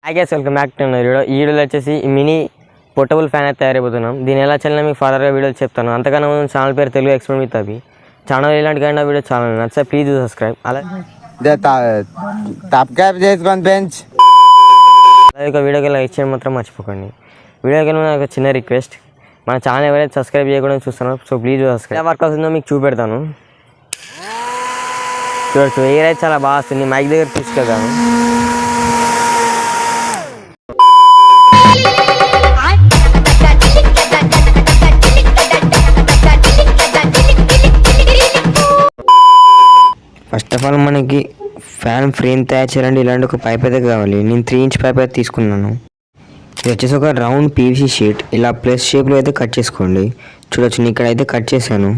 Hi guys, welcome back to video. ఈ వీడియోలో వచ్చేసి మినీ పోర్టబుల్ ఫ్యాన్ అయితే తయారైపోతున్నాం. దీని ఎలా చేయాలో మీకు ఫర్దర్గా వీడియోలు చెప్తాను. అంతకన్నా ముందు ఛానల్ పేరు Telugu explain with Abhi. Channel ఇలాంటి కానీ వీడియో ఛానల్ నచ్చితే ప్లీజ్ సబ్స్క్రైబ్. అలాగే ఒక వీడియోకి లైక్ చేయడం మాత్రం మర్చిపోకండి. వీడియోకి నాకు చిన్న రిక్వెస్ట్, మన ఛానల్ ఎవరైతే సబ్స్క్రైబ్ చేయకుండా చూస్తున్నారో సో ప్లీజ్ సబ్స్క్రైబ్. ఎలా వర్క్ అవుతుందో మీకు చూపెడతాను. చూడొచ్చు, ఎయిర్ అయితే చాలా బాగా వస్తుంది. మైక్ దగ్గర తీసుకెళ్తాను. ఫస్ట్ ఆఫ్ ఆల్ మనకి ఫ్యాన్ ఫ్రేమ్ తయారు చేయాలంటే ఇలాంటి ఒక పైప్ అయితే కావాలి. నేను 3 ఇంచ్ పైప్ అయితే తీసుకున్నాను. ఇది వచ్చేసి ఒక రౌండ్ పీవీసీ షీట్ ఇలా ప్లస్ షేప్లో అయితే కట్ చేసుకోండి. చూడొచ్చు, నేను ఇక్కడ అయితే కట్ చేశాను.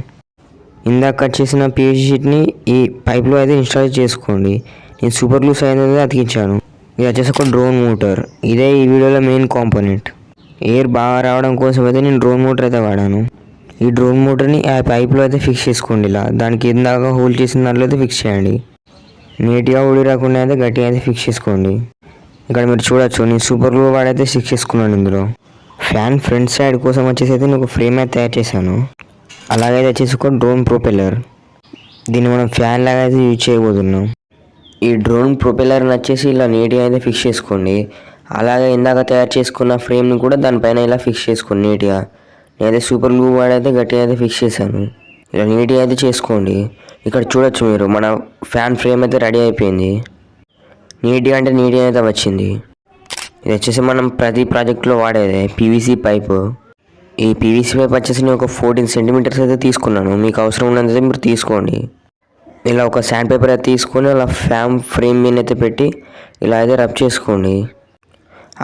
ఇందాక కట్ చేసిన పీవీసీ షీట్ని ఈ పైప్లో అయితే ఇన్స్టాల్ చేసుకోండి. నేను సూపర్ గ్లూ అయితే అతికించాను. ఇది వచ్చేసి ఒక డ్రోన్ మోటార్. ఇదే ఈ వీడియోలో మెయిన్ కాంపోనెంట్. ఎయిర్ బాగా రావడం కోసం అయితే నేను డ్రోన్ మోటార్ అయితే వాడాను. ఈ డ్రోన్ మోటార్ని ఆ పైప్లో అయితే ఫిక్స్ చేసుకోండి. ఇలా దానికి ఇందాక హోల్ చేసిన దాంట్లో అయితే ఫిక్స్ చేయండి. నీట్గా ఊడి రాకుండా అయితే గట్టిగా అయితే ఫిక్స్ చేసుకోండి. ఇక్కడ మీరు చూడొచ్చు, నేను సూపర్ గ్లూ వాడైతే ఫిక్స్ చేసుకున్నాను. ఇందులో ఫ్యాన్ ఫ్రంట్ సైడ్ కోసం వచ్చేసి అయితే నేను ఒక ఫ్రేమ్ అయితే తయారు చేశాను. అలాగే వచ్చేసి ఒక డ్రోన్ ప్రొపెల్లర్. దీన్ని మనం ఫ్యాన్ లాగా అయితే యూజ్ చేయబోతున్నాం. ఈ డ్రోన్ ప్రొపెల్లర్ని వచ్చేసి ఇలా నీట్గా అయితే ఫిక్స్ చేసుకోండి. అలాగే ఇందాక తయారు చేసుకున్న ఫ్రేమ్ని కూడా దానిపైన ఇలా ఫిక్స్ చేసుకోండి నీట్గా. నేనైతే సూపర్ గ్లూ వాడైతే గట్టిగా అయితే ఫిక్స్ చేశాను. ఇలా నీట్గా అయితే చేసుకోండి. ఇక్కడ చూడొచ్చు మీరు, మన ఫ్యాన్ ఫ్రేమ్ అయితే రెడీ అయిపోయింది. నీట్గా అంటే నీట్గా అయితే వచ్చింది. ఇది వచ్చేసి మనం ప్రతి ప్రాజెక్ట్లో వాడేదే పీవీసీ పైపు. ఈ పీవీసీ పైప్ వచ్చేసి నేను ఒక 14 సెంటీమీటర్స్ అయితే తీసుకున్నాను. మీకు అవసరం ఉన్నదైతే మీరు తీసుకోండి. ఇలా ఒక శాండ్ పేపర్ అయితే తీసుకొని అలా ఫ్యాన్ ఫ్రేమ్ మీద అయితే పెట్టి ఇలా అయితే రబ్ చేసుకోండి.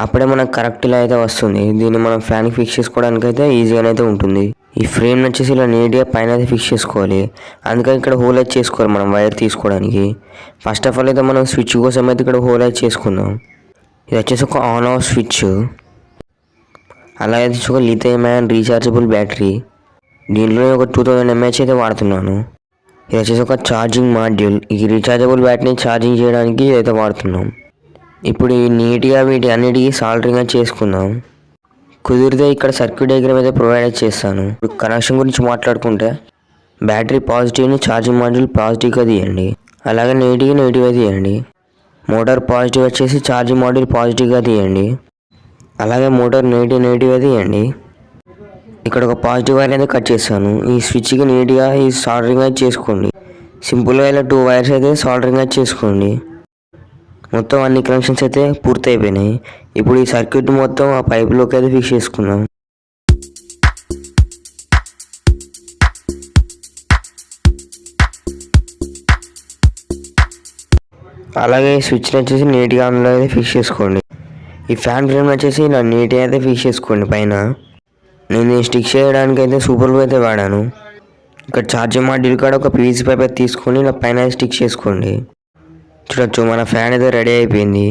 అప్పుడే మనకు కరెక్ట్ ఇలా అయితే వస్తుంది. దీన్ని మనం ఫ్యాన్కి ఫిక్స్ చేసుకోవడానికి అయితే ఈజీగానే అయితే ఉంటుంది. ఈ ఫ్రేమ్ వచ్చేసి ఇలా నీట్గా పైన అయితే ఫిక్స్ చేసుకోవాలి. అందుకని ఇక్కడ హోల్ అయితే చేసుకోవాలి మనం వైర్ తీసుకోవడానికి. ఫస్ట్ ఆఫ్ ఆల్ అయితే మనం స్విచ్ కోసం అయితే ఇక్కడ హోల్ అయితే చేసుకుందాం. ఇది వచ్చేసి ఒక ఆన్ ఆఫ్ స్విచ్. అలాగే ఒక లిథియం అయాన్ రీఛార్జబుల్ బ్యాటరీ. దీంట్లో ఒక 2000 mAh అయితే వాడుతున్నాను. ఇది వచ్చేసి ఒక ఛార్జింగ్ మాడ్యూల్. ఈ రీఛార్జబుల్ బ్యాటరీని ఛార్జింగ్ చేయడానికి అయితే వాడుతున్నాం. ఇప్పుడు ఈ నీట్గా వీటి అన్నిటికీ సాల్డరింగ్ చేసుకుందాం. కుదిరితే ఇక్కడ సర్క్యూట్ డయాగ్రామ్ అయితే ప్రొవైడ్ చేస్తాను. ఇప్పుడు కనెక్షన్ గురించి మాట్లాడుకుంటే బ్యాటరీ పాజిటివ్ని ఛార్జింగ్ మాడ్యూల్ పాజిటివ్గా తీయండి. అలాగే నెగిటివ్గా తీయండి. మోటార్ పాజిటివ్ వచ్చేసి ఛార్జింగ్ మాడ్యూల్ పాజిటివ్గా తీయండి. అలాగే మోటార్ నెగిటివ్గా తీయండి. ఇక్కడ ఒక పాజిటివ్ వైర్ అయితే కట్ చేస్తాను. ఈ స్విచ్కి నీట్గా ఈ సాల్డరింగ్ అయితే చేసుకోండి. సింపుల్గా ఇలా 2 వైర్స్ అయితే సాల్డరింగ్ అయితే చేసుకోండి. మొత్తం అన్ని కనెక్షన్స్ అయితే పూర్తి అయిపోయినాయి. ఇప్పుడు ఈ సర్క్యూట్ మొత్తం ఆ పైపులోకి అయితే ఫిక్స్ చేసుకుందాం. అలాగే స్విచ్ని వచ్చేసి నీట్గా అందులో అయితే ఫిక్స్ చేసుకోండి. ఈ ఫ్యాన్ ఫ్రేమ్ వచ్చేసి ఇలా నీట్గా అయితే ఫిక్స్ చేసుకోండి. పైన నేను స్టిక్ చేయడానికి అయితే సూపర్ గ్లూ అయితే వాడాను. ఇక్కడ ఛార్జింగ్ మాడ్యూల్ కాడ ఒక పీవీసీ పైప్ అయితే తీసుకొని ఇలా పైన స్టిక్ చేసుకోండి. చూడొచ్చు, మన ఫ్యాన్ అయితే రెడీ అయిపోయింది.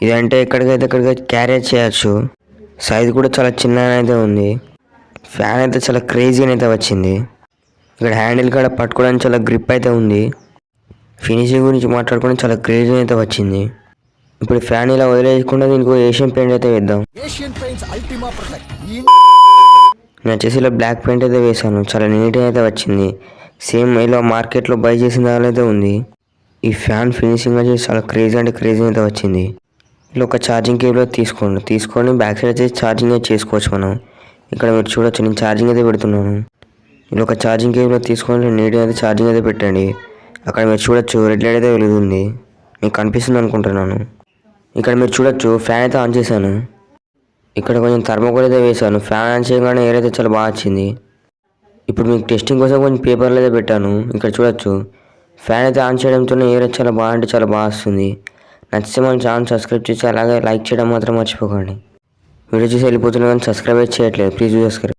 ఇదంటే ఎక్కడికైతే క్యారేజ్ చేయొచ్చు. సైజ్ కూడా చాలా చిన్నగా అయితే ఉంది. ఫ్యాన్ అయితే చాలా క్రేజీ అయితే వచ్చింది. ఇక్కడ హ్యాండిల్ కాడ పట్టుకోవడానికి చాలా గ్రిప్ అయితే ఉంది. ఫినిషింగ్ గురించి మాట్లాడుకోవడం చాలా క్రేజీ అయితే వచ్చింది. ఇప్పుడు ఫ్యాన్ ఇలా వదిలేయకుండా దీనికి ఏషియన్ పెయింట్ అయితే వేద్దాం. నేను వచ్చేసి ఇలా బ్లాక్ పెయింట్ అయితే వేసాను. చాలా నీట్గా అయితే వచ్చింది. సేమ్ ఇలా మార్కెట్లో బై చేసిన దాని అయితే ఉంది. ఈ ఫ్యాన్ ఫినిషింగ్ వచ్చేసి చాలా క్రేజీ అంటే క్రేజీ అయితే వచ్చింది. ఇలా ఒక ఛార్జింగ్ కేబుల్ తీసుకొని బ్యాక్ సైడ్ వచ్చేసి ఛార్జింగ్ అయితే చేసుకోవచ్చు మనం. ఇక్కడ మీరు చూడొచ్చు, నేను ఛార్జింగ్ అయితే పెడుతున్నాను. ఇలా ఒక ఛార్జింగ్ కేబుల్ తీసుకొని నీట్గా అయితే ఛార్జింగ్ అయితే పెట్టండి. అక్కడ మీరు చూడొచ్చు, రెడ్ లైట్ అయితే వెలుగుతుంది. మీకు కనిపిస్తుంది అనుకుంటున్నాను. ఇక్కడ మీరు చూడొచ్చు, ఫ్యాన్ అయితే ఆన్ చేశాను. ఇక్కడ కొంచెం థర్మోకోల్ అయితే వేసాను. ఫ్యాన్ ఆన్ చేయగానే ఎయిర్ అయితే చాలా బాగా వచ్చింది. ఇప్పుడు మీకు టెస్టింగ్ కోసం కొంచెం పేపర్లు అయితే పెట్టాను. ఇక్కడ చూడొచ్చు, ఫ్యాన్ అయితే ఆన్ చేయడంతో ఎయిర్ చాలా బాగా అంటే చాలా బాగా వస్తుంది. నచ్చితే మన ఛానల్ సబ్స్క్రైబ్ చేసి అలాగే లైక్ చేయడం మాత్రం మర్చిపోకండి. వీడియో చూసి వెళ్ళిపోతున్నా కానీ సబ్స్క్రైబ్ చేయట్లేదు. Please subscribe.